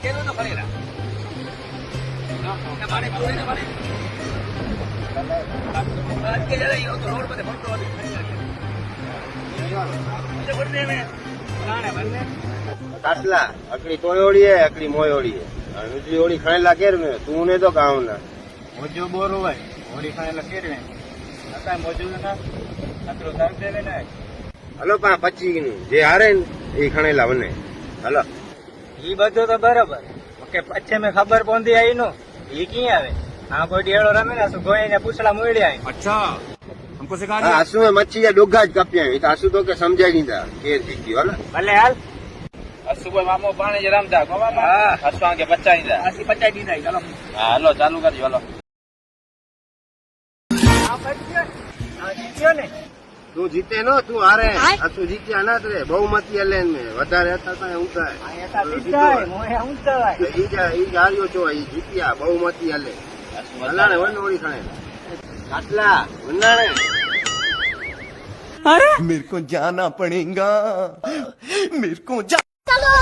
કેનું તો ખરેરા મારે પૂરે ને મારે કે જરા યો તો રોડ પર ફરતો હતો એટલે પડને મે નાને બંને કાસલા અકડી તોયોડી હે અકડી મોયોડી હે નુજી ઓડી ખાણેલા કેર મે તું ને તો ગાવના મોજો બોરો હોય ઓડી ખાણેલા કેર મે અકા મોજો ના અકરો સાહેબ દેવે ને હલો 25 નું જે હારે ને એ ખાણેલા બને હલો ઈ બધું તો બરાબર ઓકે પછી મે ખબર પોંધી આઈ નો ઈ કી આવે આ કોઈ ડેળો રમે ને સુગોઈ ને પૂછલા મોઈડી આઈ अच्छा हमको सिखा હા આસુ મે મચ્છી યા ડોગા જ કપ્યા એ તો આસુ તો કે સમજાઈ દીધા કેર જીતી હલો ભલે હાલ સુબહ મામો પાણી જ રમતા ગોવામાં હા હસવા કે બચ્ચા ની આસી બચ્ચા દીધા ચાલો હા હાલો ચાલુ કરજો હાલો આ બચ્ચા આ જીત્યો ને તું જીતે નો તું હારે આસુ જીત્યા ના રે બહુમતી એલેન મે વધારે હતા તો ઊંચા આ એતા બીજાય મોહે ઊંચાય ઈ હાર્યો છો ઈ જીત્યા બહુમતી એલે હલાણે વનોડી ખાણે કાસલા વનાણે मेरे को जाना पड़ेगा मेरे को जा ચલો